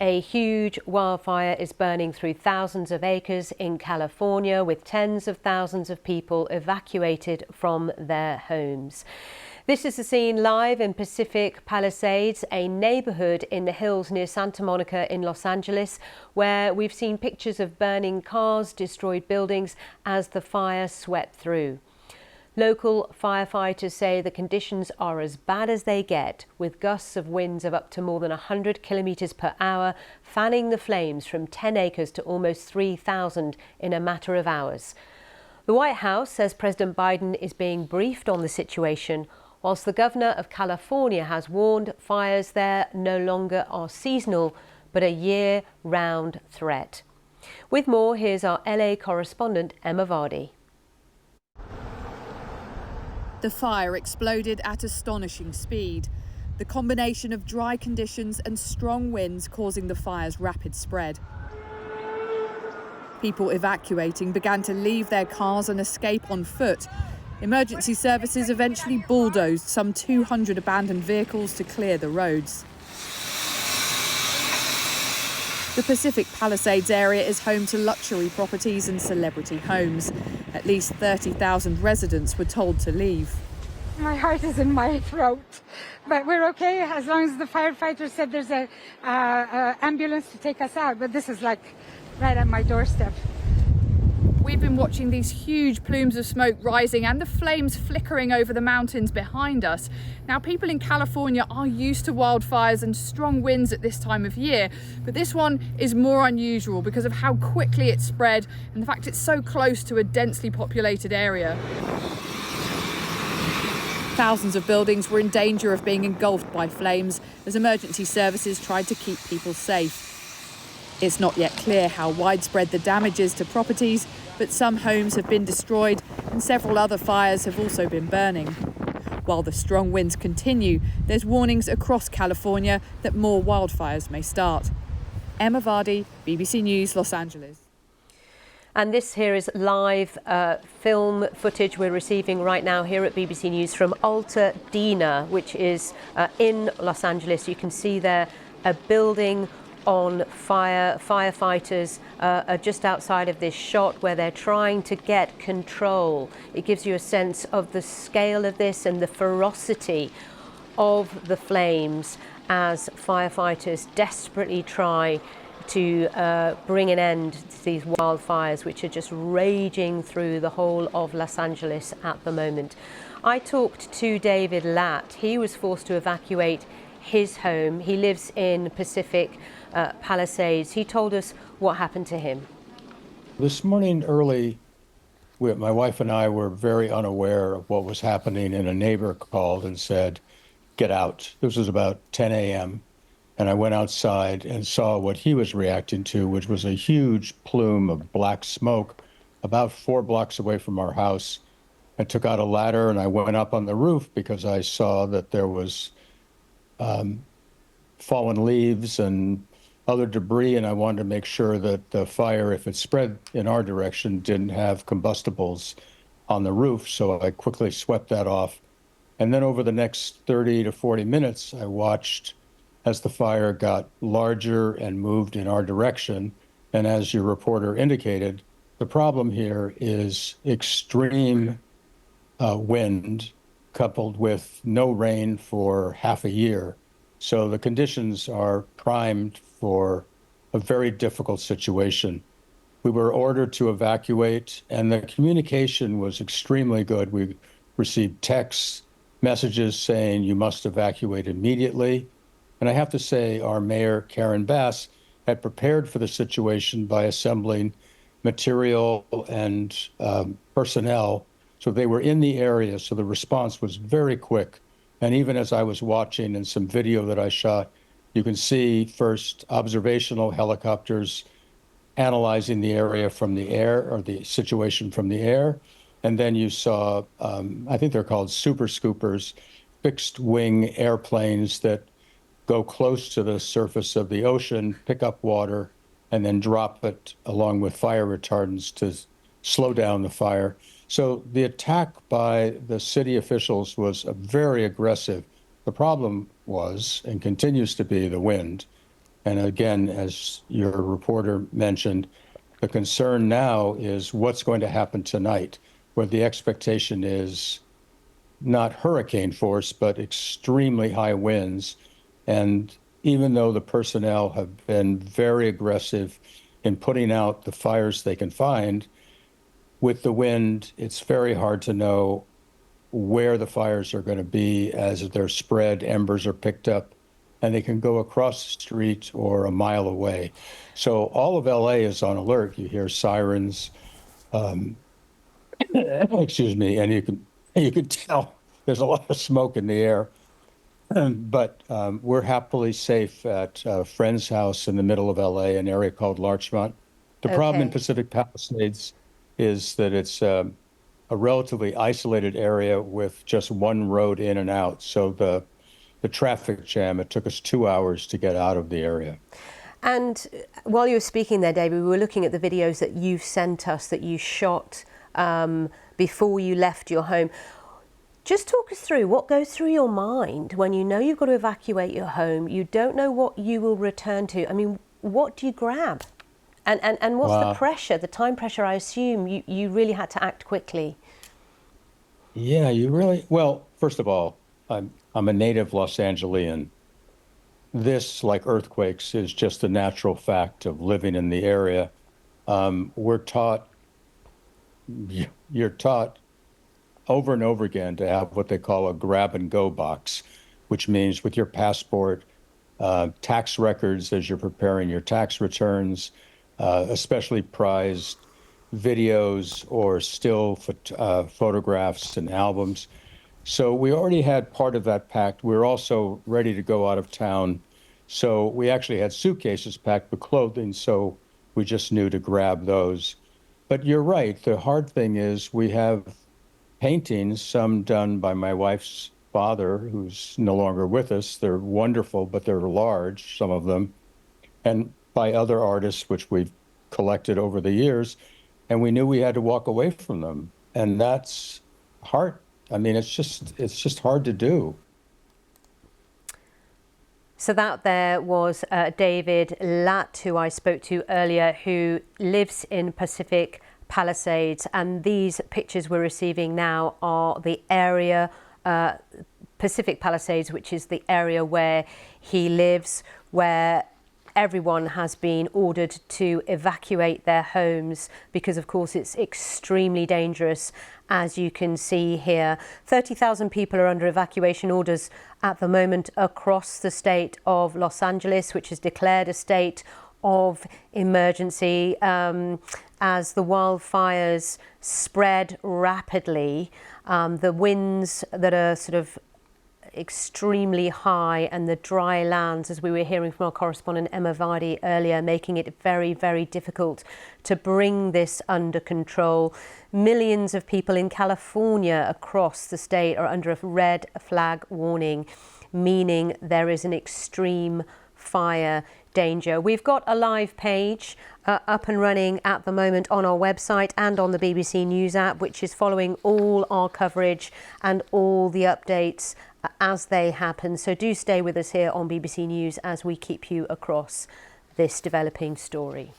A huge wildfire is burning through thousands of acres in California, with tens of thousands of people evacuated from their homes. This is the scene live in Pacific Palisades, a neighborhood in the hills near Santa Monica in Los Angeles, where we've seen pictures of burning cars, destroyed buildings as the fire swept through. Local firefighters say the conditions are as bad as they get, with gusts of winds of up to more than 100 kilometres per hour, fanning the flames from 10 acres to almost 3,000 in a matter of hours. The White House says President Biden is being briefed on the situation, whilst the governor of California has warned fires there no longer are seasonal, but a year-round threat. With more, here's our LA correspondent, Emma Vardy. The fire exploded at astonishing speed. The combination of dry conditions and strong winds causing the fire's rapid spread. People evacuating began to leave their cars and escape on foot. Emergency services eventually bulldozed some 200 abandoned vehicles to clear the roads. The Pacific Palisades area is home to luxury properties and celebrity homes. At least 30,000 residents were told to leave. My heart is in my throat, but we're okay as long as the firefighters said there's a ambulance to take us out. But this is like right at my doorstep. We've been watching these huge plumes of smoke rising and the flames flickering over the mountains behind us. Now, people in California are used to wildfires and strong winds at this time of year, but this one is more unusual because of how quickly it spread and the fact it's so close to a densely populated area. Thousands of buildings were in danger of being engulfed by flames as emergency services tried to keep people safe. It's not yet clear how widespread the damage is to properties, but some homes have been destroyed and several other fires have also been burning. While the strong winds continue, there's warnings across California that more wildfires may start. Emma Vardy, BBC News, Los Angeles. And this here is live film footage we're receiving right now here at BBC News from Altadena, which is in Los Angeles. You can see there a building on fire. Firefighters are just outside of this shot where they're trying to get control. It gives you a sense of the scale of this and the ferocity of the flames as firefighters desperately try to bring an end to these wildfires, which are just raging through the whole of Los Angeles at the moment. I talked to David Latt. He was forced to evacuate his home. He lives in Pacific Palisades. He told us what happened to him. This morning early, my wife and I were very unaware of what was happening, and a neighbor called and said, "Get out." This was about 10 a.m. And I went outside and saw what he was reacting to, which was a huge plume of black smoke about 4 blocks away from our house. I took out a ladder and I went up on the roof because I saw that there was fallen leaves and other debris, and I wanted to make sure that the fire, if it spread in our direction, didn't have combustibles on the roof. So I quickly swept that off. And then over the next 30 to 40 minutes, I watched as the fire got larger and moved in our direction. And as your reporter indicated, the problem here is extreme wind coupled with no rain for half a year. So the conditions are primed for a very difficult situation. We were ordered to evacuate, and the communication was extremely good. We received texts, messages saying you must evacuate immediately. And I have to say, our mayor, Karen Bass, had prepared for the situation by assembling material and personnel. So they were in the area, so the response was very quick. And even as I was watching in some video that I shot, you can see first observational helicopters analyzing the area from the air, or the situation from the air. And then you saw, I think they're called super scoopers, fixed wing airplanes that go close to the surface of the ocean, pick up water, and then drop it along with fire retardants to slow down the fire. So the attack by the city officials was very aggressive. The problem was, and continues to be, the wind. And again, as your reporter mentioned, the concern now is what's going to happen tonight, where the expectation is not hurricane force, but extremely high winds. And even though the personnel have been very aggressive in putting out the fires they can find, with the wind, it's very hard to know where the fires are going to be as they're spread. Embers are picked up and they can go across the street or a mile away. So all of LA is on alert. You hear sirens, excuse me, and you can tell there's a lot of smoke in the air. But we're happily safe at a friend's house in the middle of LA, an area called Larchmont. The problem in Pacific Palisades is that it's a relatively isolated area with just one road in and out. So the traffic jam, it took us 2 hours to get out of the area. And while you were speaking there, David, we were looking at the videos that you've sent us that you shot before you left your home. Just talk us through what goes through your mind when you know you've got to evacuate your home, you don't know what you will return to. I mean, what do you grab? And what's the pressure, the time pressure? I assume you really had to act quickly. Yeah, well, first of all, I'm a native Los Angelian. This, like earthquakes, is just a natural fact of living in the area. You're taught over and over again to have what they call a grab and go box, which means with your passport, tax records as you're preparing your tax returns, especially prized videos or still photographs and albums. So we already had part of that packed. We were also ready to go out of town. So we actually had suitcases packed with clothing, so we just knew to grab those. But you're right, the hard thing is we have paintings, some done by my wife's father, who's no longer with us. They're wonderful, but they're large, some of them, and by other artists, which we've collected over the years. And we knew we had to walk away from them. And that's hard. I mean, it's just hard to do. So that there was David Latt, who I spoke to earlier, who lives in Pacific Palisades. And these pictures we're receiving now are the area, Pacific Palisades, which is the area where he lives, where everyone has been ordered to evacuate their homes because, of course, it's extremely dangerous. As you can see here, 30,000 people are under evacuation orders at the moment across the state of Los Angeles, which has declared a state of emergency as the wildfires spread rapidly. The winds that are sort of extremely high and the dry lands, as we were hearing from our correspondent Emma Vardy earlier, making it very, very difficult to bring this under control. Millions of people in California across the state are under a red flag warning, meaning there is an extreme fire danger. We've got a live page up and running at the moment on our website and on the BBC News app, which is following all our coverage and all the updates as they happen. So do stay with us here on BBC News as we keep you across this developing story.